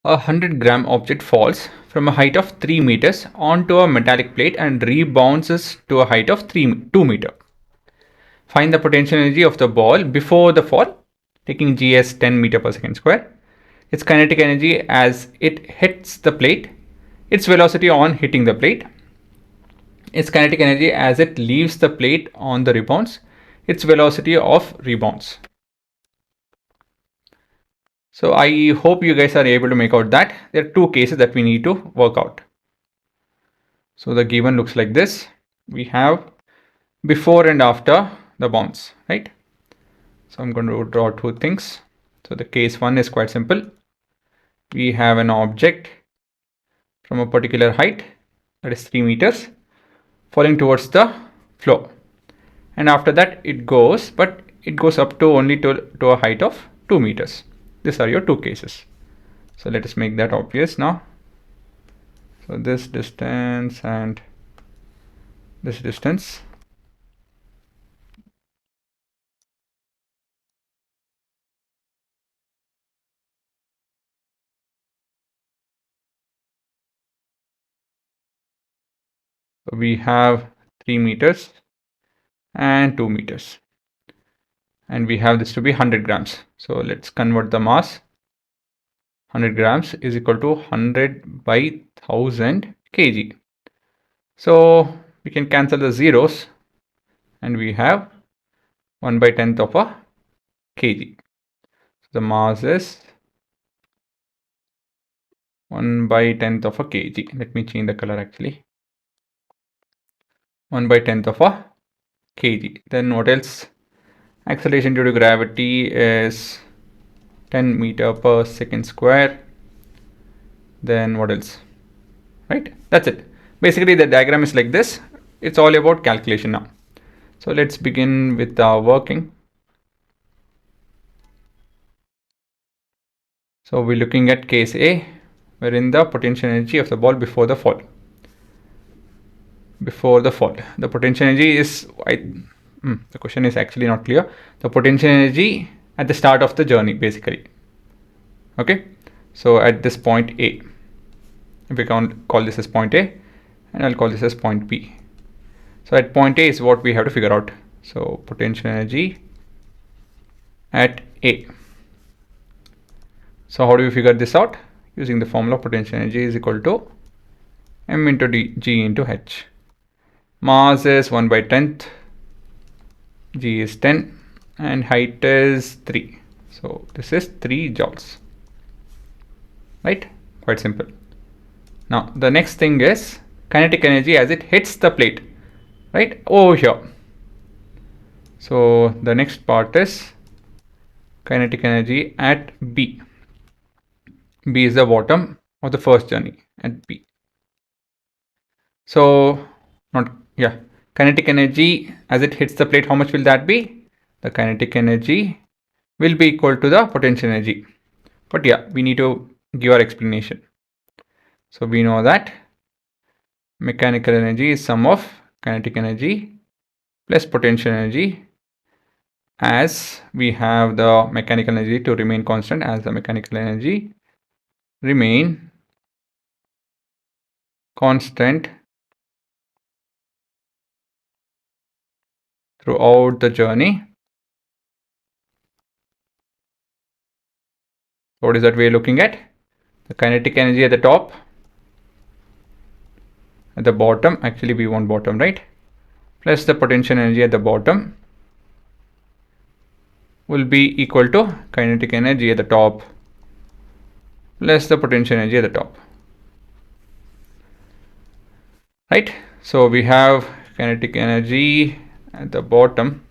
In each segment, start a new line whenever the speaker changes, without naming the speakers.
A 100-gram object falls from a height of 3 meters onto a metallic plate and rebounds to a height of 2 meters. Find the potential energy of the ball before the fall, taking g as 10 meter per second square, its kinetic energy as it hits the plate, its velocity on hitting the plate, its kinetic energy as it leaves the plate on the rebounds, its velocity of rebounds. So I hope you guys are able to make out that. There are two cases that we need to work out. So the given looks like this. We have before and after the bounce, right? So I'm going to draw two things. So the case one is quite simple. We have an object from a particular height, that is 3 meters, falling towards the floor. And after that it goes, but it goes up to only to a height of 2 meters. These are your two cases. So let us make that obvious now. So this distance and this distance. So we have 3 meters and 2 meters. And we have this to be 100 grams. So let's convert the mass. 100 grams is equal to 100 by 1000 kg. So we can cancel the zeros and we have 1 by 10th of a kg. So the mass is 1 by 10th of a kg. Let me change the color actually. 1 by 10th of a kg. Then what else? Acceleration due to gravity is 10 meter per second square. Then what else? Right? That's it. Basically the diagram is like this. It's all about calculation now. So let's begin with our working. So we're looking at case A, wherein the potential energy of the ball before the fall. The potential energy is, the question is actually not clear. The potential energy at the start of the journey, basically. Okay, so at this point A, if we can call this as point A, and I'll call this as point B. So at point A is what we have to figure out. So potential energy at A. So how do we figure this out? Using the formula, potential energy is equal to m into g into h. Mass is 1 by 10th, g is 10, and height is 3. So this is 3 joules. Right? Quite simple. Now the next thing is kinetic energy as it hits the plate. Right? Over here. So the next part is kinetic energy at B. B is the bottom of the first journey at B. So kinetic energy as it hits the plate, how much will that be? The kinetic energy will be equal to the potential energy. But yeah, we need to give our explanation. So we know that mechanical energy is sum of kinetic energy plus potential energy, as we have the mechanical energy to remain constant as the mechanical energy remain constant throughout the journey. So what is that we're looking at? The kinetic energy at the top, at the bottom, actually we want bottom, right? Plus the potential energy at the bottom will be equal to kinetic energy at the top plus the potential energy at the top. Right? So we have kinetic energy at the bottom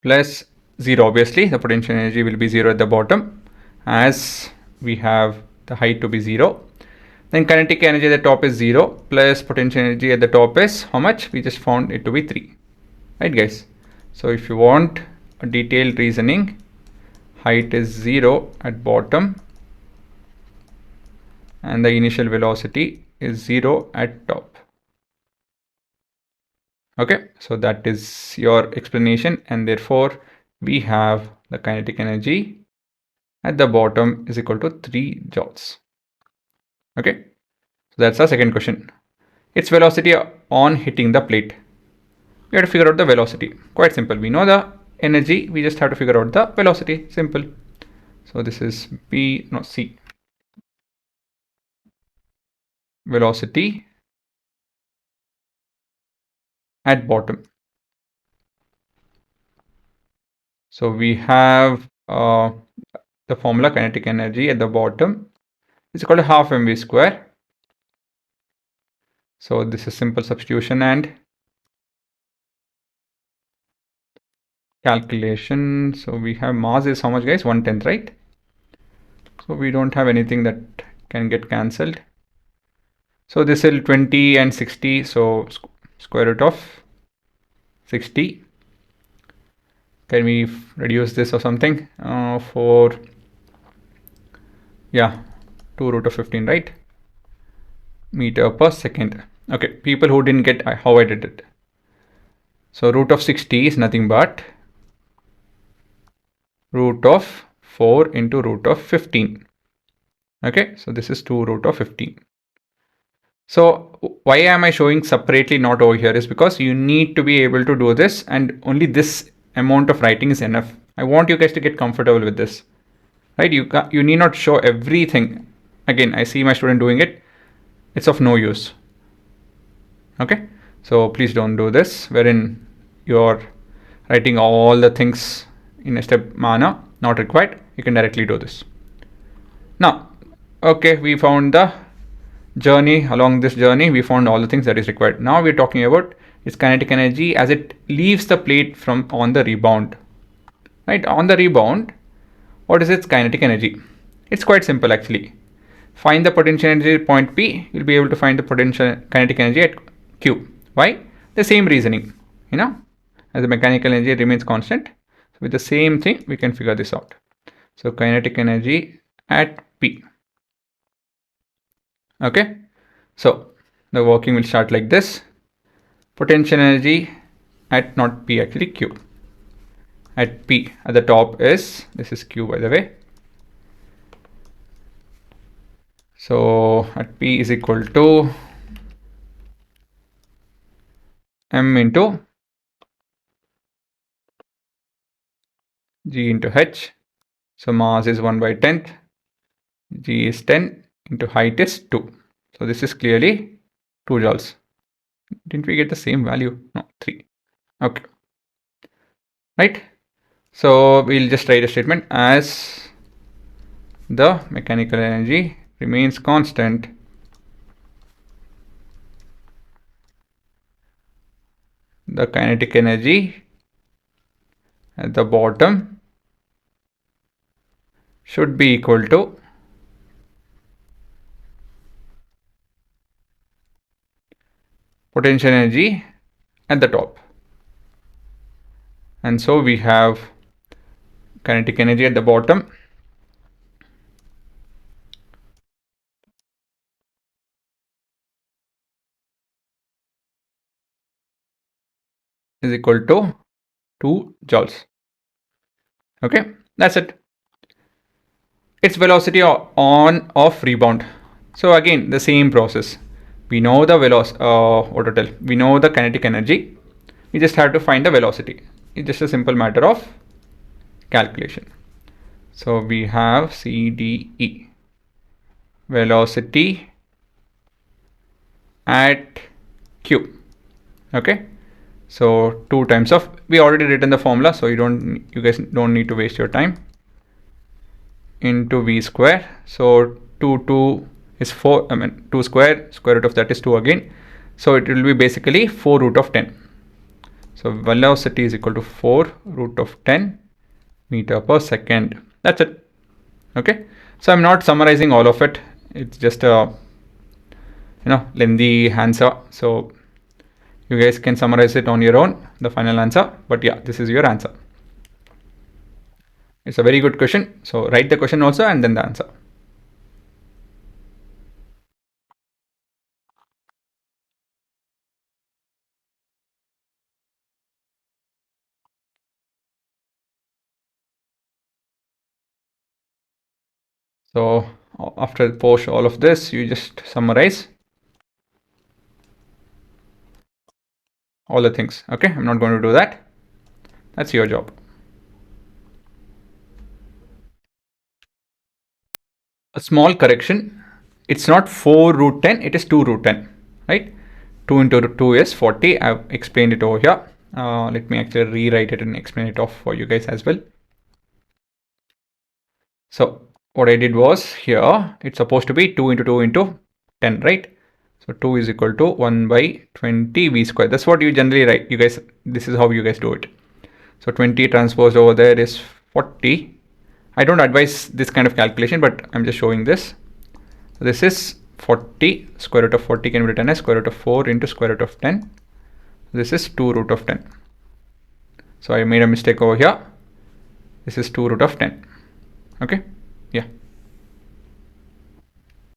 plus 0. Obviously the potential energy will be 0 at the bottom, as we have the height to be 0. Then kinetic energy at the top is 0 plus potential energy at the top is how much? We just found it to be 3. Right guys? So if you want a detailed reasoning, height is 0 at bottom and the initial velocity is 0 at top. Okay, so that is your explanation, and therefore we have the the kinetic energy at the bottom is equal to 3 joules. Okay, so that's our second question. Its velocity on hitting the plate. We have to figure out the velocity. Quite simple. We know the energy, we just have to figure out the velocity. Simple. So this is C. Velocity at bottom. So we have the formula kinetic energy at the bottom is equal to half mv square. So this is simple substitution and calculation. So we have mass is how much, guys? 1/10, right? So we don't have anything that can get cancelled. So this is 20 and 60. So square root of 60. Can we reduce this or something? For, yeah, 2 root of 15, right? Meter per second. Okay, people who didn't get how I did it. So root of 60 is nothing but root of 4 into root of 15. Okay, so this is 2 root of 15. So why am I showing separately, not over here, is because you need to be able to do this, and only this amount of writing is enough. I want you guys to get comfortable with this, right? You need not show everything. Again, I see my student doing it. It's of no use. Okay, so please don't do this wherein you're writing all the things in a step manner. Not required. You can directly do this. Now, okay, we found the journey. Along this journey, we found all the things that is required. Now we're talking about its kinetic energy as it leaves the plate from on the rebound. Right, on the rebound, what is its kinetic energy? It's quite simple actually. Find the potential energy at point P, you'll be able to find the potential kinetic energy at Q. Why? The same reasoning, as the mechanical energy remains constant. So with the same thing, we can figure this out. So kinetic energy at P. Okay, so the working will start like this. Potential energy at not P, actually Q. At P, at the top is, this is Q by the way. So at P is equal to M into G into H. So mass is 1/10. G is 10 into height is 2. So this is clearly 2 joules. Didn't we get the same value? No, 3. Okay. Right. So we'll just write a statement as the mechanical energy remains constant. The kinetic energy at the bottom should be equal to potential energy at the top. And so we have kinetic energy at the bottom is equal to 2 joules. Okay, that's it. Its velocity on of rebound. So again, the same process. We know the we know the kinetic energy. We just have to find the velocity. It's just a simple matter of calculation. So we have CDE, velocity at Q. Okay. So 2 times of, we already written the formula, so you guys don't need to waste your time, into V square. So 2 is 4, 2 square root of that is 2 again. So it will be basically 4 root of 10. So velocity is equal to 4 root of 10 meter per second. That's it. Okay. So I'm not summarizing all of it. It's just a lengthy answer. So you guys can summarize it on your own, the final answer. But yeah, this is your answer. It's a very good question. So write the question also and then the answer. So after post all of this, you just summarize all the things. Okay, I'm not going to do that. That's your job. A small correction. It's not 4 root 10, it is 2 root 10, right? 2 into 2 is 40. I've explained it over here. Let me actually rewrite it and explain it off for you guys as well. So what I did was here, it's supposed to be 2 into 2 into 10, right? So 2 is equal to 1 by 20 v square. That's what you generally write. You guys, this is how you guys do it. So 20 transposed over there is 40. I don't advise this kind of calculation, but I'm just showing this. So this is 40. Square root of 40 can be written as square root of 4 into square root of 10. This is 2 root of 10. So I made a mistake over here. This is 2 root of 10. Okay. Yeah.